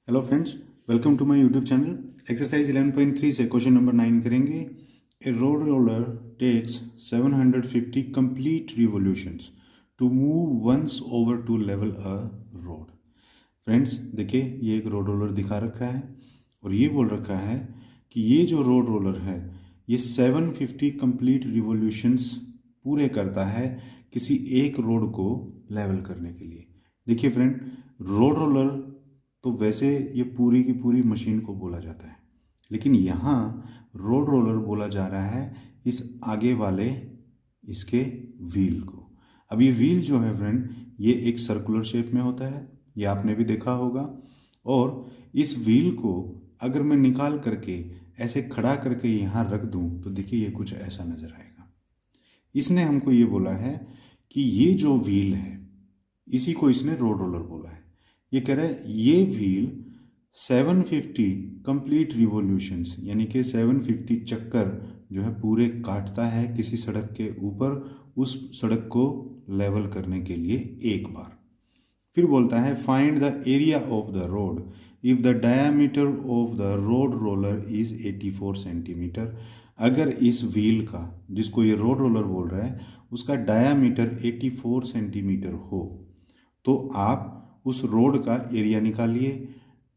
Hello friends, welcome to my YouTube channel. Exercise 11.3 से question number 9 करेंगे। A road roller takes 750 complete revolutions to move once over to level a road. Friends देखिए, ये एक road roller दिखा रखा है और ये बोल रखा है कि ये जो रोड रोलर है ये 750 कंप्लीट रिवॉल्यूशंस पूरे करता है किसी एक रोड को लेवल करने के लिए। देखिए फ्रेंड, रोड रोलर तो वैसे ये पूरी की पूरी मशीन को बोला जाता है, लेकिन यहाँ रोड रोलर बोला जा रहा है इस आगे वाले इसके व्हील को। अब ये व्हील जो है फ्रेंड, ये एक सर्कुलर शेप में होता है, ये आपने भी देखा होगा। और इस व्हील को अगर मैं निकाल करके ऐसे खड़ा करके यहाँ रख दूँ तो देखिए ये कुछ ऐसा नज़र आएगा। इसने हमको ये बोला है कि ये जो व्हील है इसी को इसने रोड रोलर बोला है। ये कह रहा है ये व्हील 750 कंप्लीट रिवॉल्यूशंस यानी कि 750 चक्कर जो है पूरे काटता है किसी सड़क के ऊपर, उस सड़क को लेवल करने के लिए एक बार। फिर बोलता है find the area of the road if the diameter of the road roller is 84 centimetre. अगर इस व्हील का, जिसको ये रोड रोलर बोल रहा है, उसका डायामीटर 84 सेंटीमीटर हो तो आप उस रोड का एरिया निकालिए।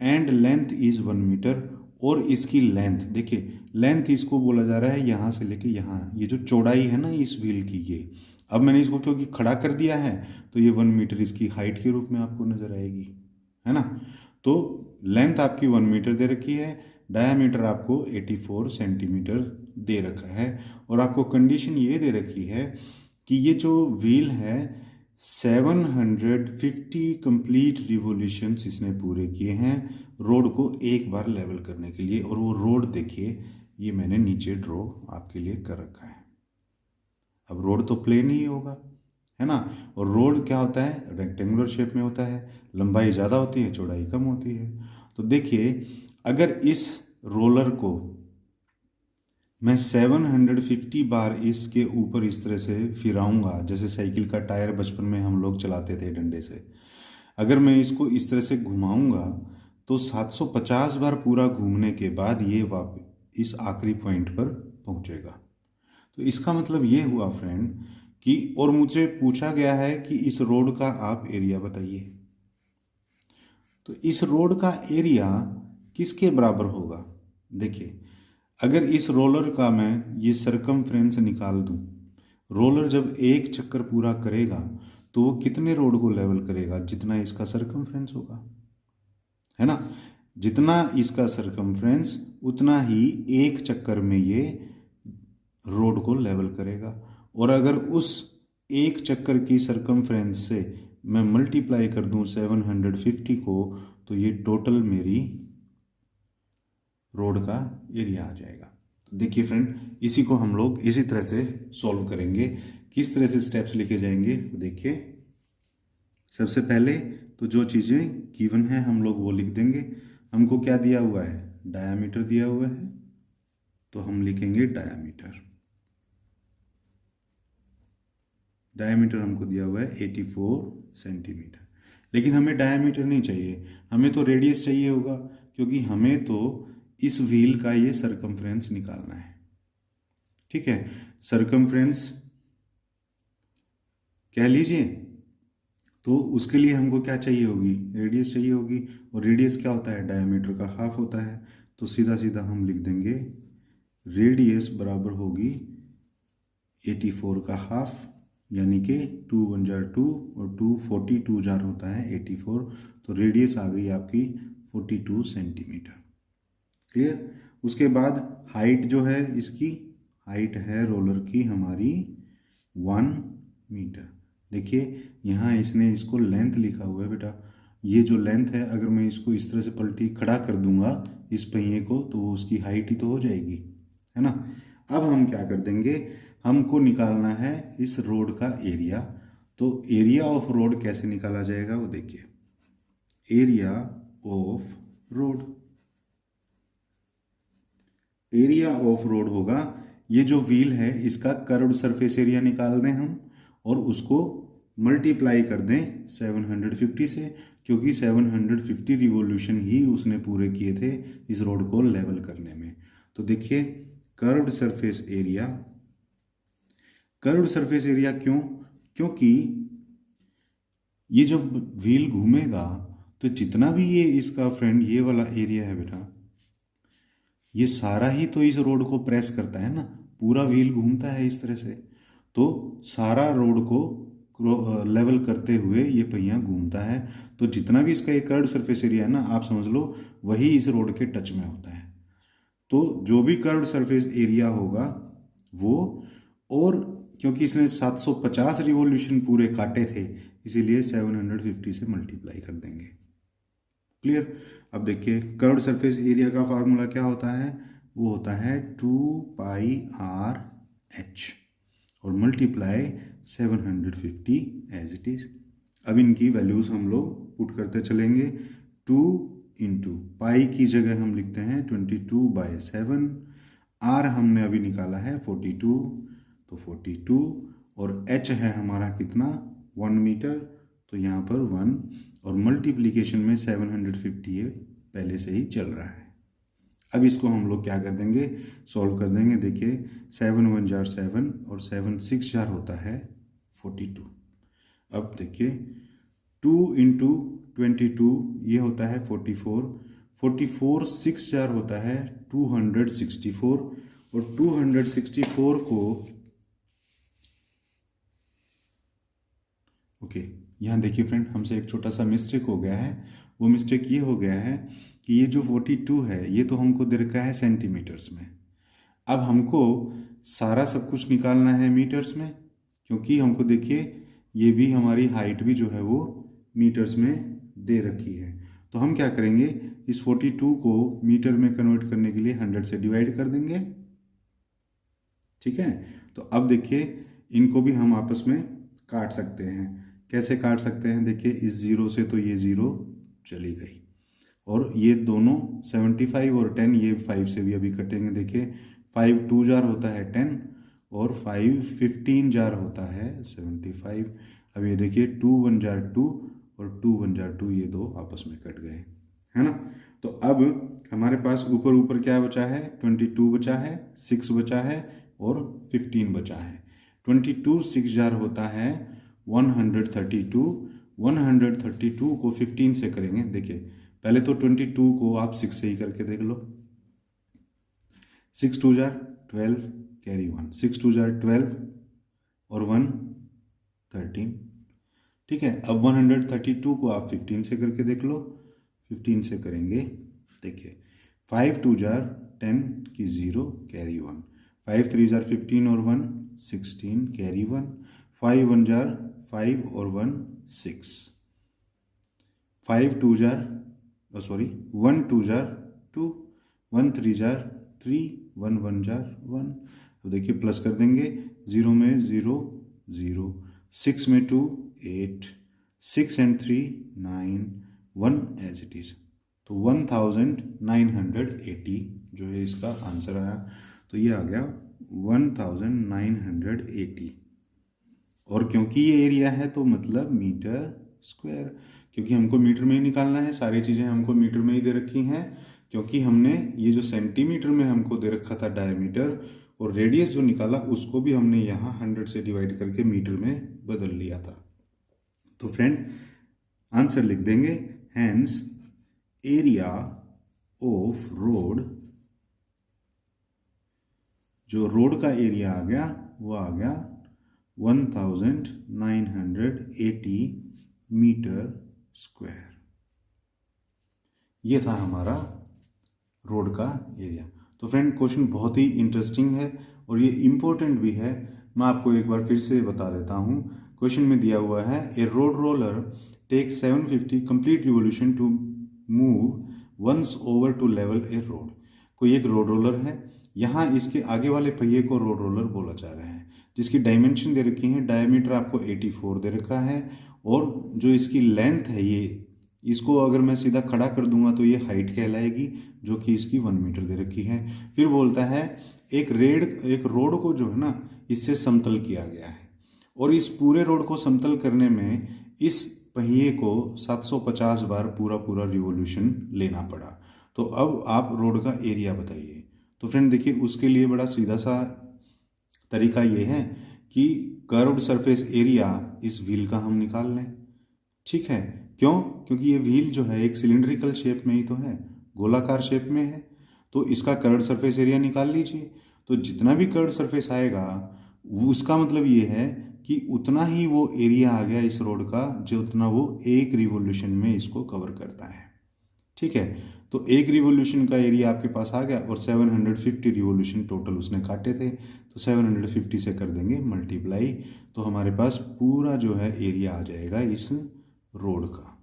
एंड लेंथ इज 1 मीटर, और इसकी लेंथ देखिए, लेंथ इसको बोला जा रहा है यहाँ से लेके यहाँ, ये जो चौड़ाई है ना इस व्हील की, ये अब मैंने इसको क्योंकि खड़ा कर दिया है तो ये 1 मीटर इसकी हाइट के रूप में आपको नजर आएगी, है ना। तो लेंथ आपकी 1 मीटर दे रखी है, डायामीटर आपको 84 सेंटीमीटर दे रखा है, और आपको कंडीशन ये दे रखी है कि ये जो व्हील है 750 कंप्लीट रिवॉल्यूशंस इसने पूरे किए हैं रोड को एक बार लेवल करने के लिए। और वो रोड देखिए, ये मैंने नीचे ड्रॉ आपके लिए कर रखा है। अब रोड तो प्लेन ही होगा, है ना। और रोड क्या होता है, रेक्टेंगुलर शेप में होता है, लंबाई ज़्यादा होती है चौड़ाई कम होती है। तो देखिए, अगर इस रोलर को मैं 750 बार इसके ऊपर इस तरह से फिराऊंगा, जैसे साइकिल का टायर बचपन में हम लोग चलाते थे डंडे से, अगर मैं इसको इस तरह से घुमाऊंगा तो 750 बार पूरा घूमने के बाद ये वापस इस आखिरी पॉइंट पर पहुंचेगा। तो इसका मतलब ये हुआ फ्रेंड कि, और मुझे पूछा गया है कि इस रोड का आप एरिया बताइए। तो इस रोड का एरिया किसके बराबर होगा। देखिए, अगर इस रोलर का मैं ये सरकमफ्रेंस निकाल दूं, रोलर जब एक चक्कर पूरा करेगा तो वो कितने रोड को लेवल करेगा, जितना इसका सरकमफ्रेंस होगा, है ना। जितना इसका सरकमफ्रेंस उतना ही एक चक्कर में ये रोड को लेवल करेगा। और अगर उस एक चक्कर की सरकमफ्रेंस से मैं मल्टीप्लाई कर दूं 750 को, तो ये टोटल मेरी रोड का एरिया आ जाएगा। तो देखिए फ्रेंड, इसी को हम लोग इसी तरह से सॉल्व करेंगे। किस तरह से स्टेप्स लिखे जाएंगे तो देखिए, सबसे पहले तो जो चीज़ें गिवन है हम लोग वो लिख देंगे। हमको क्या दिया हुआ है, डायामीटर दिया हुआ है, तो हम लिखेंगे डायामीटर। डायामीटर हमको दिया हुआ है 84 सेंटीमीटर। लेकिन हमें डायामीटर नहीं चाहिए, हमें तो रेडियस चाहिए होगा, क्योंकि हमें तो इस व्हील का ये सरकमफ्रेंस निकालना है। ठीक है, सरकमफ्रेंस कह लीजिए, तो उसके लिए हमको क्या चाहिए होगी, रेडियस चाहिए होगी। और रेडियस क्या होता है, डायमीटर का हाफ होता है। तो सीधा सीधा हम लिख देंगे रेडियस बराबर होगी 84 का हाफ, यानी कि 2 1 जार 2 और 2 42 जार होता है 84। तो रेडियस आ गई आपकी 42 सेंटीमीटर। क्लियर। उसके बाद हाइट जो है, इसकी हाइट है रोलर की हमारी 1 मीटर। देखिए यहाँ इसने इसको लेंथ लिखा हुआ है बेटा, ये जो लेंथ है अगर मैं इसको इस तरह से पलटी खड़ा कर दूंगा इस पहिए को, तो वो उसकी हाइट ही तो हो जाएगी, है ना। अब हम क्या कर देंगे, हमको निकालना है इस रोड का एरिया। तो एरिया ऑफ रोड कैसे निकाला जाएगा वो देखिए, area of road, area of road होगा ये जो व्हील है इसका कर्व्ड सरफेस एरिया निकाल दें हम, और उसको मल्टीप्लाई कर दें 750 से, क्योंकि 750 रिवॉल्यूशन ही उसने पूरे किए थे इस रोड को लेवल करने में। तो देखिए curved surface area, curved surface area क्यों? क्योंकि ये जब व्हील घूमेगा तो जितना भी ये इसका फ्रेंड ये वाला एरिया है बेटा, ये सारा ही तो इस रोड को प्रेस करता है ना, पूरा व्हील घूमता है इस तरह से, तो सारा रोड को लेवल करते हुए ये पहिया घूमता है। तो जितना भी इसका एक कर्व्ड सरफेस एरिया है ना, आप समझ लो वही इस रोड के टच में होता है। तो जो भी कर्व्ड सरफेस एरिया होगा वो, और क्योंकि इसने 750 रिवॉल्यूशन पूरे काटे थे इसीलिए 750 से मल्टीप्लाई कर देंगे। क्लियर? अब देखिए कर्व्ड सरफेस एरिया का फार्मूला क्या होता है? वो होता है 2πr/h और मल्टीप्लाई 750 एज इट इज। अब इनकी वैल्यूज हम लोग पुट करते चलेंगे। 2 इंटू पाई की जगह हम लिखते हैं 22/7, आर हमने अभी निकाला है 42, तो 42, और एच है हमारा कितना 1 मीटर, तो यहाँ पर 1, और मल्टीप्लिकेशन में 750 है पहले से ही चल रहा है। अब इसको हम लोग क्या कर देंगे, सॉल्व कर देंगे। देखिए 7 1 जार 7 और 7 6 जार होता है 42। अब देखिए 2 इंटू 22 ये होता है 44, 44 6 जार होता है 264, और 264 को यहाँ देखिए फ्रेंड हमसे एक छोटा सा मिस्टेक हो गया है। वो मिस्टेक ये हो गया है कि ये जो 42 है ये तो हमको दे रखा है सेंटीमीटर्स में। अब हमको सारा सब कुछ निकालना है मीटर्स में, क्योंकि हमको देखिए ये भी हमारी हाइट भी जो है वो मीटर्स में दे रखी है। तो हम क्या करेंगे, इस 42 को मीटर में कन्वर्ट करने के लिए 100 से डिवाइड कर देंगे। ठीक है, तो अब देखिए इनको भी हम आपस में काट सकते हैं। कैसे काट सकते हैं? देखिए इस 0 से तो ये 0 चली गई, और ये दोनों 75 और 10 ये 5 से भी अभी कटेंगे। देखिए 5 2 जार होता है 10 और 5 15 जार होता है 75। अब ये देखिए 2 1 जार 2 और 2 1 जार 2, ये दो आपस में कट गए, है ना। तो अब हमारे पास ऊपर ऊपर क्या बचा है, 22 बचा है, 6 बचा है और 15 बचा है। 22 6 जार होता है 132। 132 को 15 से करेंगे। देखिए पहले तो 22 को आप 6 से ही करके देख लो। 6 2 जार 12 कैरी 1, 6 2 जार 12 और 1 13। ठीक है, अब 132 को आप 15 से करके देख लो। 15 से करेंगे, देखिए 5 2 जार 10 की 0 कैरी 1, 5 3 जार 15 और 1 16 कैरी 1, 5 1 जार 5 और 1 6, 5 2 जार 1 2 जार 2, 1 3 जार 3, 1 1 जार 1। अब देखिए प्लस कर देंगे, 0 में 0 0, 6 में 2 8, 6 and 3 9, 1 एज इट इज। तो 1980 जो है इसका आंसर आया। तो ये आ गया 1980, और क्योंकि ये एरिया है तो मतलब मीटर स्क्वायर, क्योंकि हमको मीटर में ही निकालना है। सारी चीज़ें हमको मीटर में ही दे रखी हैं, क्योंकि हमने ये जो सेंटीमीटर में हमको दे रखा था डायमीटर, और रेडियस जो निकाला उसको भी हमने यहाँ 100 से डिवाइड करके मीटर में बदल लिया था। तो फ्रेंड आंसर लिख देंगे, हैंस एरिया ऑफ रोड, जो रोड का एरिया आ गया वो आ गया 1980 मीटर स्क्वायर। ये था हमारा रोड का एरिया। तो फ्रेंड क्वेश्चन बहुत ही इंटरेस्टिंग है और ये इम्पोर्टेंट भी है। मैं आपको एक बार फिर से बता देता हूँ। क्वेश्चन में दिया हुआ है, a road roller take 750 complete revolution to move once over to level a road. कोई एक रोड रोलर है, यहाँ इसके आगे वाले पहिए को रोड रोलर बोला जा रहा है, जिसकी डायमेंशन दे रखी है, डायमीटर आपको 84 दे रखा है, और जो इसकी लेंथ है ये, इसको अगर मैं सीधा खड़ा कर दूंगा तो ये हाइट कहलाएगी, जो कि इसकी 1 मीटर दे रखी है। फिर बोलता है एक रोड को जो है ना इससे समतल किया गया है, और इस पूरे रोड को समतल करने में इस पहिए को 750 बार पूरा रिवोल्यूशन लेना पड़ा। तो अब आप रोड का एरिया बताइए। तो फ्रेंड देखिए, उसके लिए बड़ा सीधा सा तरीका ये है कि कर्व्ड सरफेस एरिया इस व्हील का हम निकाल लें। ठीक है, क्यों? क्योंकि ये व्हील जो है एक सिलिंड्रिकल शेप में ही तो है, गोलाकार शेप में है। तो इसका कर्व्ड सरफेस एरिया निकाल लीजिए। तो जितना भी कर्व्ड सरफेस आएगा उसका मतलब ये है कि उतना ही वो एरिया आ गया इस रोड का, जो उतना वो एक रिवोल्यूशन में इसको कवर करता है। ठीक है, तो एक रिवोल्यूशन का एरिया आपके पास आ गया और 750 रिवोल्यूशन टोटल उसने काटे थे। तो 750 से कर देंगे मल्टीप्लाई, तो हमारे पास पूरा जो है एरिया आ जाएगा इस रोड का।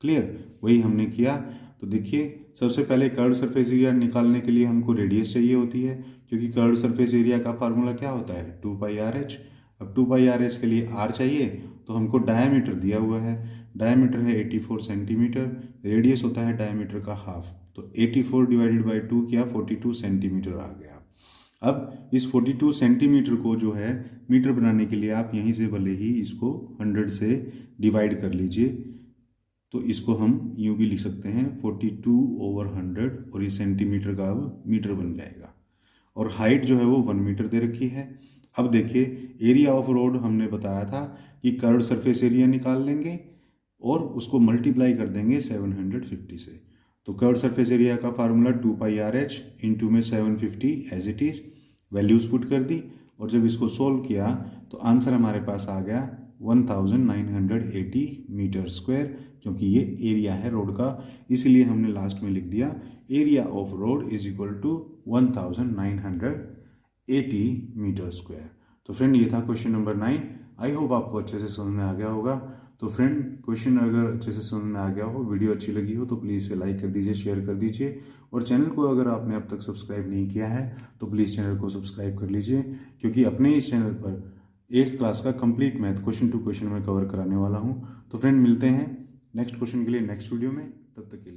क्लियर? वही हमने किया। तो देखिए, सबसे पहले कर्व्ड सरफेस एरिया निकालने के लिए हमको रेडियस चाहिए होती है, क्योंकि कर्व्ड सरफेस एरिया का फार्मूला क्या होता है? 2πRh। अब 2πRh के लिए r चाहिए, तो हमको डायमीटर दिया हुआ है। डायमीटर है 84 सेंटीमीटर, रेडियस होता है डायमीटर का हाफ। तो 84 डिवाइडेड बाई 2 किया, 42 सेंटीमीटर आ गया। अब इस 42 सेंटीमीटर को जो है मीटर बनाने के लिए आप यहीं से भले ही इसको 100 से डिवाइड कर लीजिए। तो इसको हम यूँ भी लिख सकते हैं 42/100, और ये सेंटीमीटर का अब मीटर बन जाएगा। और हाइट जो है वो 1 मीटर दे रखी है। अब देखिए, एरिया ऑफ रोड हमने बताया था कि कर्व्ड सरफेस एरिया निकाल लेंगे और उसको मल्टीप्लाई कर देंगे 750 से। तो कर्व्ड सरफेस एरिया का फार्मूला 2πRh, इंटू में 750 as it is, values put कर दी। और जब इसको सोल्व किया तो आंसर हमारे पास आ गया 1980 मीटर स्क्वायर, क्योंकि ये एरिया है रोड का, इसलिए हमने लास्ट में लिख दिया area of road is equal to 1980 metre square. तो फ्रेंड, ये था क्वेश्चन नंबर 9। आई होप आपको अच्छे से समझ में आ गया होगा। तो फ्रेंड, क्वेश्चन अगर अच्छे से समझ में आ गया हो, वीडियो अच्छी लगी हो, तो प्लीज़ इसे लाइक कर दीजिए, शेयर कर दीजिए। और चैनल को अगर आपने अब तक सब्सक्राइब नहीं किया है तो प्लीज़ चैनल को सब्सक्राइब कर लीजिए, क्योंकि अपने इस चैनल पर 8th क्लास का complete math question to question में कवर कराने वाला हूँ। तो फ्रेंड, मिलते हैं नेक्स्ट क्वेश्चन के लिए नेक्स्ट वीडियो में। तब तक के लिए